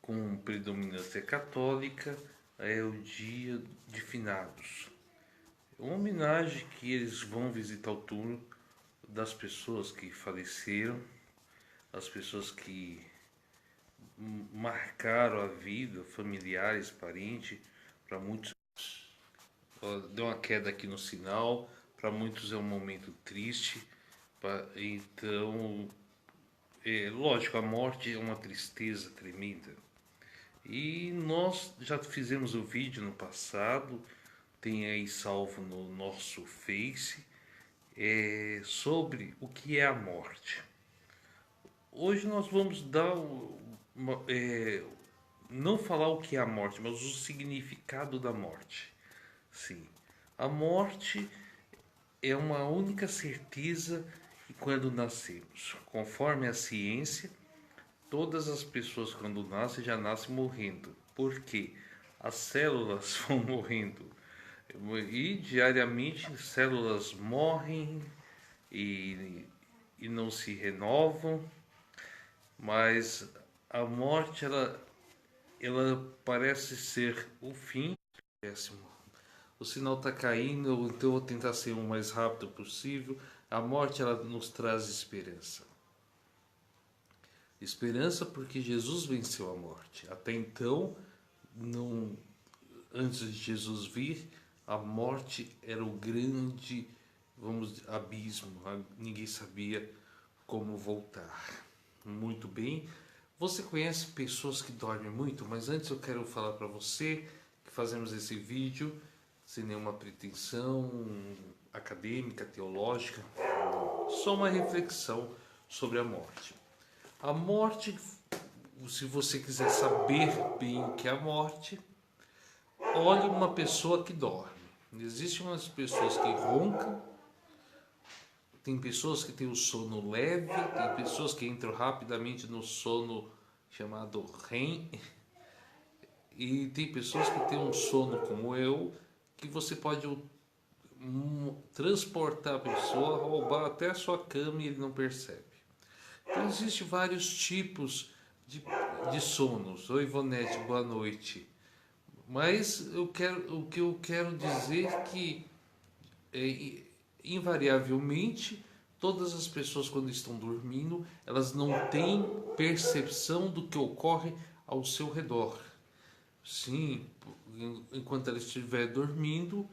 com predominância católica, é o dia de finados. Uma homenagem que eles vão visitar o túmulo das pessoas que faleceram, as pessoas que marcaram a vida, familiares, parentes. Para muitos deu uma queda aqui no sinal, para muitos é um momento triste. Então, lógico, a morte é uma tristeza tremenda. E nós já fizemos o vídeo no passado, tem aí salvo no nosso Face, sobre o que é a morte. Hoje nós vamos dar não falar o que é a morte, mas o significado da morte. Sim, a morte é uma única certeza que quando nascemos, conforme a ciência, todas as pessoas quando nascem já nascem morrendo. Por quê? As células vão morrendo. E diariamente células morrem e não se renovam. Mas a morte ela parece ser o fim. Péssimo. O sinal está caindo, então eu vou tentar ser o mais rápido possível. A morte ela nos traz esperança. Esperança porque Jesus venceu a morte. Até então, não, antes de Jesus vir, a morte era o grande, abismo. Ninguém sabia como voltar. Muito bem. Você conhece pessoas que dormem muito? Mas antes eu quero falar para você que fazemos esse vídeo sem nenhuma pretensão acadêmica, teológica, só uma reflexão sobre a morte. A morte, se você quiser saber bem o que é a morte, olhe uma pessoa que dorme. Existem umas pessoas que roncam, tem pessoas que têm o sono leve, tem pessoas que entram rapidamente no sono chamado REM, e tem pessoas que têm um sono como eu, que você pode transportar a pessoa, roubar até a sua cama e ele não percebe. Então existem vários tipos de sonos. Oi, Ivonete, boa noite. Mas o que eu quero dizer é que invariavelmente todas as pessoas quando estão dormindo, elas não têm percepção do que ocorre ao seu redor. Sim, enquanto ela estiver dormindo,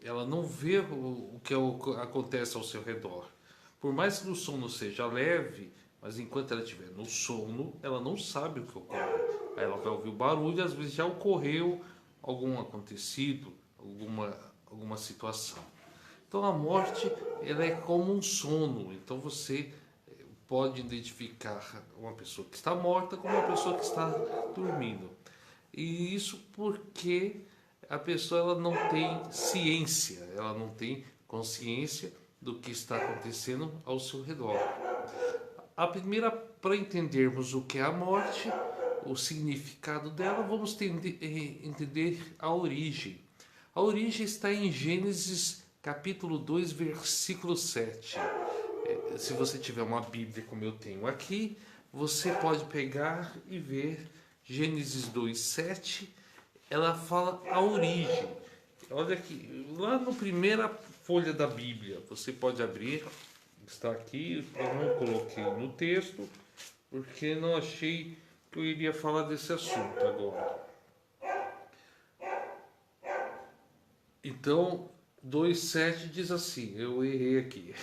ela não vê o que acontece ao seu redor. Por mais que o sono seja leve, mas enquanto ela estiver no sono, ela não sabe o que ocorre. Aí ela vai ouvir o barulho e às vezes já ocorreu algum acontecido, alguma situação. Então a morte ela é como um sono. Então você pode identificar uma pessoa que está morta como uma pessoa que está dormindo. E isso porque a pessoa ela não tem ciência, ela não tem consciência do que está acontecendo ao seu redor. A primeira, para entendermos o que é a morte, o significado dela, vamos entender a origem. A origem está em Gênesis capítulo 2, versículo 7. Se você tiver uma Bíblia como eu tenho aqui, você pode pegar e ver Gênesis 2:7, ela fala a origem. Olha aqui, lá na primeira folha da Bíblia, você pode abrir, está aqui, eu não coloquei no texto, porque não achei que eu iria falar desse assunto agora. Então, 2:7 diz assim, eu errei aqui.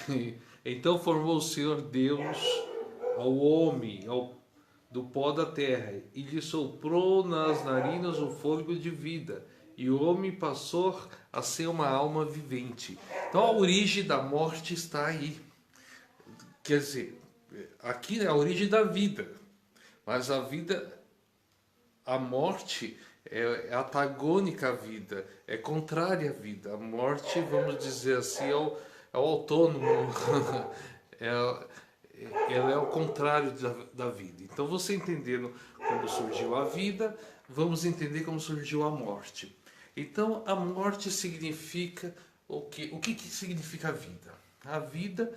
Então formou o Senhor Deus ao homem, do pó da terra, e lhe soprou nas narinas o fôlego de vida, e o homem passou a ser uma alma vivente. Então a origem da morte está aí. Quer dizer, aqui é a origem da vida, mas a morte é antagônica à vida, é contrária à vida. A morte, vamos dizer assim, é o autônomo, ela é o contrário da vida. Então, você entendendo como surgiu a vida, vamos entender como surgiu a morte. Então, a morte significa o que? O que significa a vida? A vida,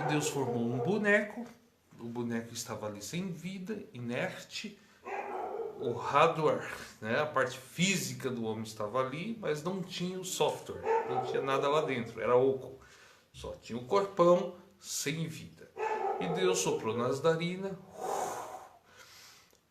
Deus formou um boneco, o boneco estava ali sem vida, inerte. O hardware, né, a parte física do homem estava ali, mas não tinha o software, não tinha nada lá dentro, era oco. Só tinha o corpão sem vida. E Deus soprou nas narinas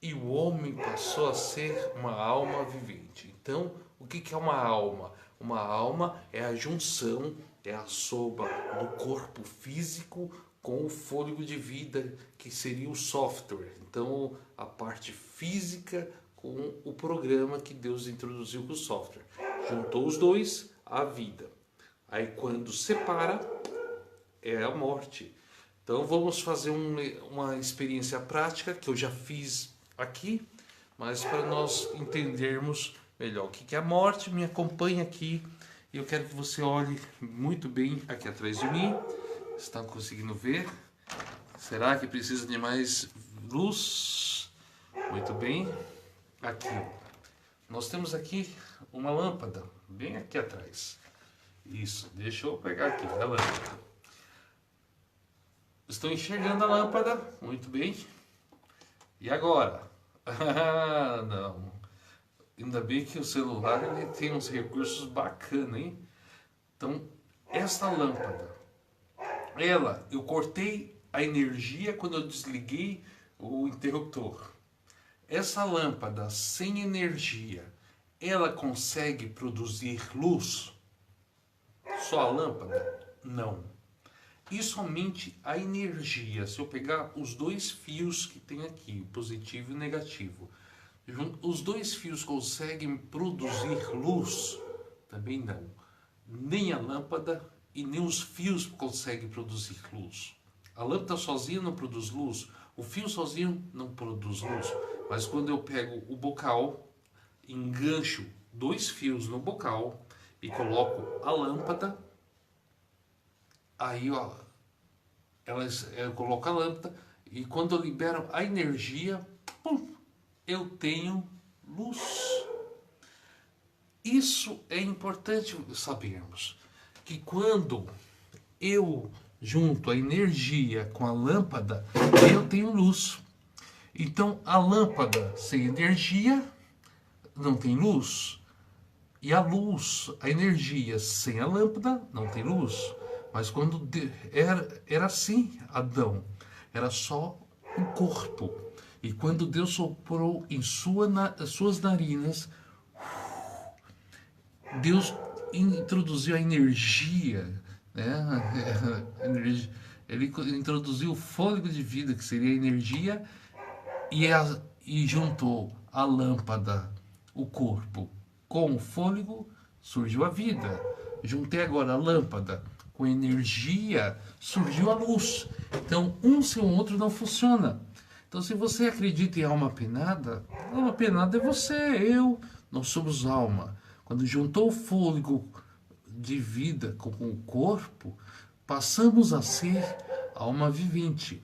e o homem passou a ser uma alma vivente. Então, o que é uma alma? Uma alma é a junção, é a soma do corpo físico com o fôlego de vida, que seria o software. Então, a parte física com o programa que Deus introduziu com o software. Juntou os dois, a vida. Aí, quando separa, é a morte. Então, vamos fazer uma experiência prática que eu já fiz aqui, mas para nós entendermos melhor o que é a morte, me acompanhe aqui. E eu quero que você olhe muito bem aqui atrás de mim. Estão conseguindo ver? Será que precisa de mais luz? Muito bem. Aqui, nós temos aqui uma lâmpada, bem aqui atrás. Isso, deixa eu pegar aqui a lâmpada. Estou enxergando a lâmpada? Muito bem. E agora? Ah, não. Ainda bem que o celular ele tem uns recursos bacanas, hein? Então, essa lâmpada, eu cortei a energia quando eu desliguei o interruptor. Essa lâmpada sem energia, ela consegue produzir luz? Só a lâmpada? Não. E somente a energia, se eu pegar os dois fios que tem aqui, o positivo e o negativo, os dois fios conseguem produzir luz? Também não. Nem a lâmpada e nem os fios conseguem produzir luz. A lâmpada sozinha não produz luz, o fio sozinho não produz luz. Mas quando eu pego o bocal, engancho dois fios no bocal e coloco a lâmpada, aí ó, eu coloco a lâmpada e quando eu libero a energia, pum, eu tenho luz. Isso é importante sabermos, que quando eu junto a energia com a lâmpada, eu tenho luz. Então a lâmpada sem energia não tem luz. E a luz, a energia sem a lâmpada não tem luz. Mas quando era assim, Adão, era só um corpo. E quando Deus soprou em suas narinas, Deus introduziu a energia, né? Ele introduziu o fôlego de vida, que seria a energia, e juntou a lâmpada, o corpo, com o fôlego, surgiu a vida. Juntei agora a lâmpada com energia, surgiu a luz. Então, um sem o outro não funciona. Então, se você acredita em alma penada é você, eu, nós somos alma. Quando juntou o fôlego de vida com o corpo, passamos a ser alma vivente.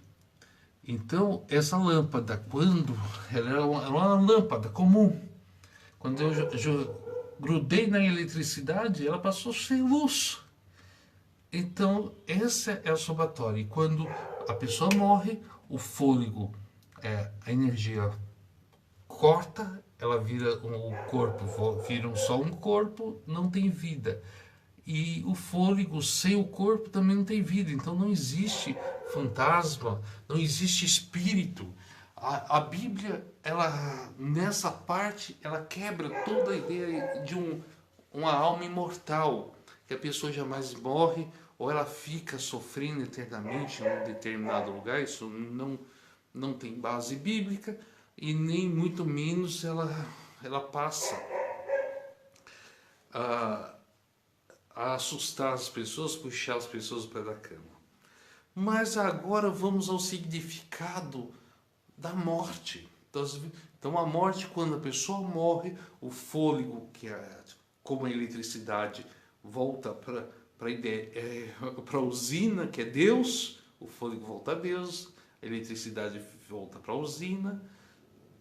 Então, essa lâmpada, quando ela era uma lâmpada comum, quando eu grudei na eletricidade, ela passou a ser luz. Então, essa é a somatória. E quando a pessoa morre, o fôlego, a energia corta, ela vira o corpo, vira só um corpo, não tem vida. E o fôlego sem o corpo também não tem vida. Então não existe fantasma, não existe espírito. A Bíblia, ela nessa parte, ela quebra toda a ideia de uma alma imortal, que a pessoa jamais morre ou ela fica sofrendo eternamente em um determinado lugar. Isso não tem base bíblica e nem muito menos ela passa a assustar as pessoas, puxar as pessoas para a cama. Mas agora vamos ao significado da morte. Então a morte, quando a pessoa morre, o fôlego, que é como a eletricidade, volta para a usina, que é Deus, o fôlego volta a Deus, a eletricidade volta para a usina,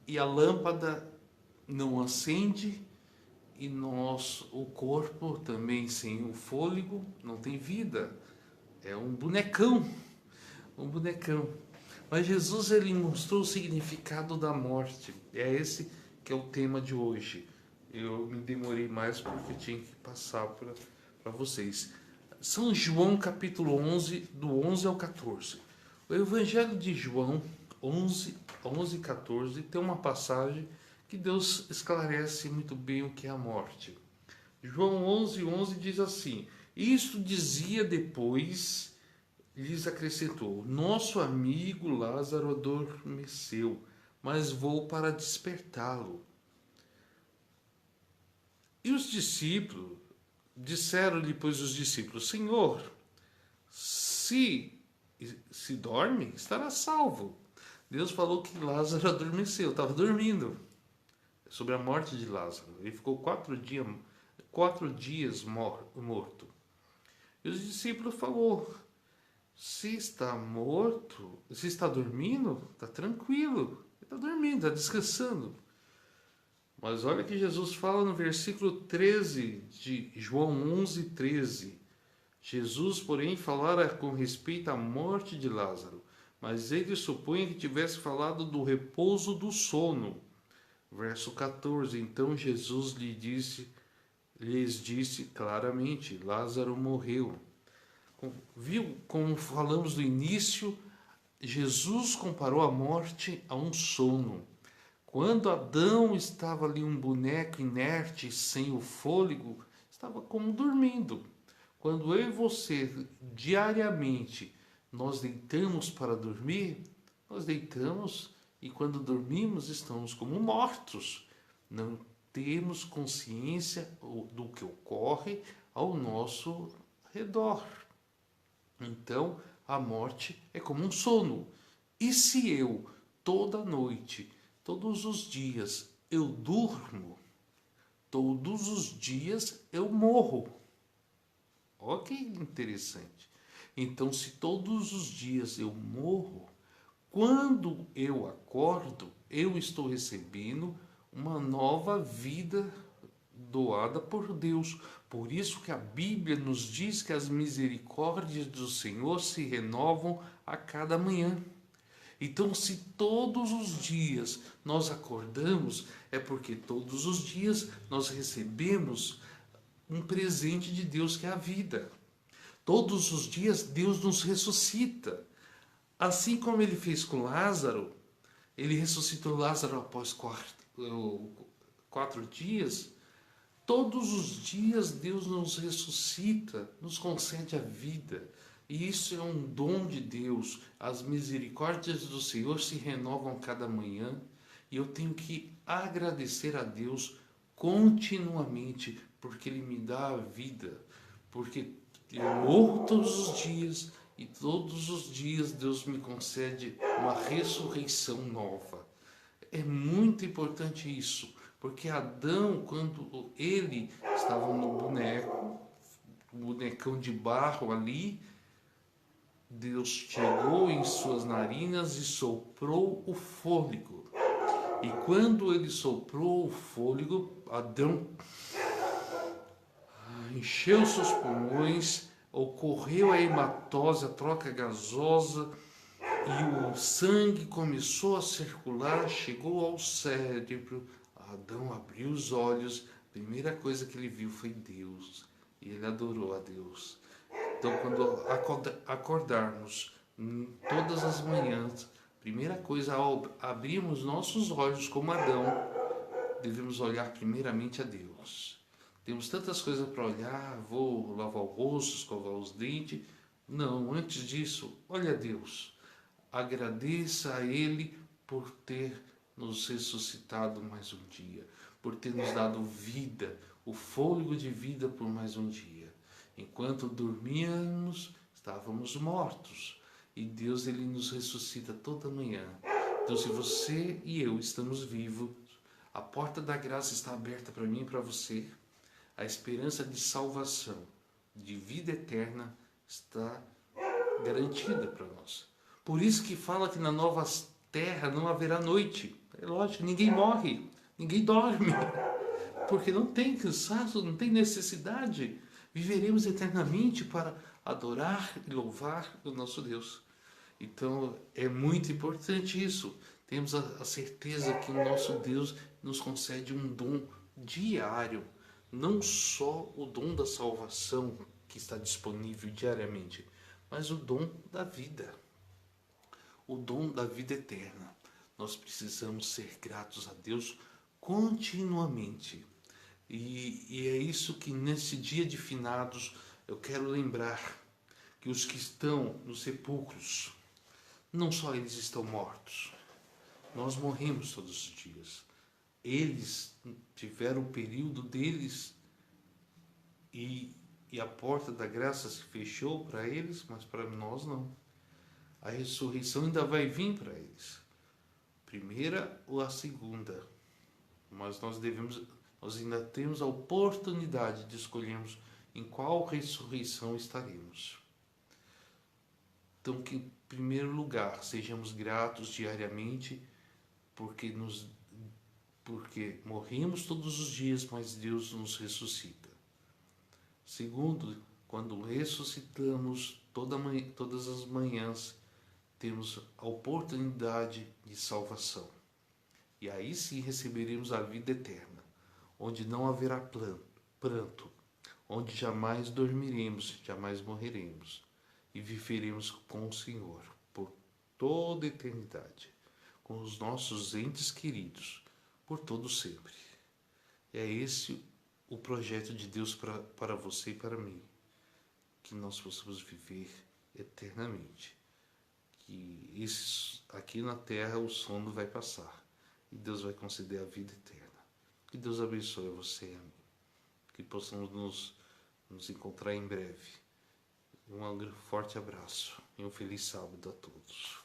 e a lâmpada não acende, e o corpo também sem o fôlego não tem vida. É um bonecão. Mas Jesus, ele mostrou o significado da morte. É esse que é o tema de hoje. Eu me demorei mais porque tinha que passar para vocês. São João capítulo 11, do 11 ao 14. O Evangelho de João 11 e 14 tem uma passagem que Deus esclarece muito bem o que é a morte. João 11 diz assim: Isto dizia depois, lhes acrescentou: Nosso amigo Lázaro adormeceu, mas vou para despertá-lo. E os discípulos, disseram-lhe, pois, os discípulos: Senhor, se dorme, estará salvo. Deus falou que Lázaro adormeceu, estava dormindo. Sobre a morte de Lázaro. Ele ficou 4 dias morto. E os discípulos falaram: se está morto, se está dormindo, está tranquilo. Ele está dormindo, está descansando. Mas olha que Jesus fala no versículo 13 de João 11, 13. Jesus, porém, falara com respeito à morte de Lázaro, mas ele supõe que tivesse falado do repouso do sono. Verso 14. Então Jesus lhes disse claramente: Lázaro morreu. Viu como falamos no início? Jesus comparou a morte a um sono. Quando Adão estava ali um boneco inerte, sem o fôlego, estava como dormindo. Quando eu e você, diariamente, nós deitamos para dormir, nós deitamos e quando dormimos estamos como mortos. Não temos consciência do que ocorre ao nosso redor. Então, a morte é como um sono. E se eu, toda noite, todos os dias, eu durmo, todos os dias eu morro. Olha que interessante. Então, se todos os dias eu morro, quando eu acordo, eu estou recebendo uma nova vida doada por Deus. Por isso que a Bíblia nos diz que as misericórdias do Senhor se renovam a cada manhã. Então, se todos os dias nós acordamos, é porque todos os dias nós recebemos um presente de Deus que é a vida. Todos os dias Deus nos ressuscita. Assim como ele fez com Lázaro, ele ressuscitou Lázaro após 4 dias. Todos os dias Deus nos ressuscita, nos concede a vida. E isso é um dom de Deus. As misericórdias do Senhor se renovam cada manhã. E eu tenho que agradecer a Deus continuamente, porque Ele me dá a vida. Porque eu morro todos os dias e todos os dias Deus me concede uma ressurreição nova. É muito importante isso, porque Adão, quando ele estava no bonecão de barro ali, Deus chegou em suas narinas e soprou o fôlego. E quando ele soprou o fôlego, Adão encheu seus pulmões, ocorreu a hematose, a troca gasosa, e o sangue começou a circular, chegou ao cérebro. Adão abriu os olhos, a primeira coisa que ele viu foi Deus, e ele adorou a Deus. Então, quando acordarmos todas as manhãs, primeira coisa, ao abrirmos nossos olhos como Adão, devemos olhar primeiramente a Deus. Temos tantas coisas para olhar, vou lavar o rosto, escovar os dentes. Não, antes disso, olha a Deus. Agradeça a Ele por ter nos ressuscitado mais um dia, por ter nos dado vida, o fôlego de vida por mais um dia. Enquanto dormíamos, estávamos mortos. E Deus, Ele nos ressuscita toda manhã. Então, se você e eu estamos vivos, a porta da graça está aberta para mim e para você. A esperança de salvação, de vida eterna, está garantida para nós. Por isso que fala que na nova terra não haverá noite. É lógico, ninguém morre, ninguém dorme, porque não tem cansaço, não tem necessidade. Viveremos eternamente para adorar e louvar o nosso Deus. Então é muito importante isso. Temos a certeza que o nosso Deus nos concede um dom diário, não só o dom da salvação que está disponível diariamente, mas o dom da vida, o dom da vida eterna. Nós precisamos ser gratos a Deus continuamente. E é isso que nesse dia de finados eu quero lembrar, que os que estão nos sepulcros, não só eles estão mortos, nós morremos todos os dias. Eles tiveram o período deles e a porta da graça se fechou para eles, mas para nós não. A ressurreição ainda vai vir para eles. Primeira ou a segunda. Mas nós ainda temos a oportunidade de escolhermos em qual ressurreição estaremos. Então, que em primeiro lugar sejamos gratos diariamente, porque morremos todos os dias, mas Deus nos ressuscita. Segundo, quando ressuscitamos todas as manhãs, temos a oportunidade de salvação. E aí sim receberemos a vida eterna, onde não haverá pranto, onde jamais dormiremos, jamais morreremos, e viveremos com o Senhor por toda a eternidade, com os nossos entes queridos, por todo sempre. É esse o projeto de Deus para você e para mim, que nós possamos viver eternamente. Que aqui na terra o sono vai passar e Deus vai conceder a vida eterna. Que Deus abençoe você e a mim. Que possamos nos encontrar em breve. Um forte abraço e um feliz sábado a todos.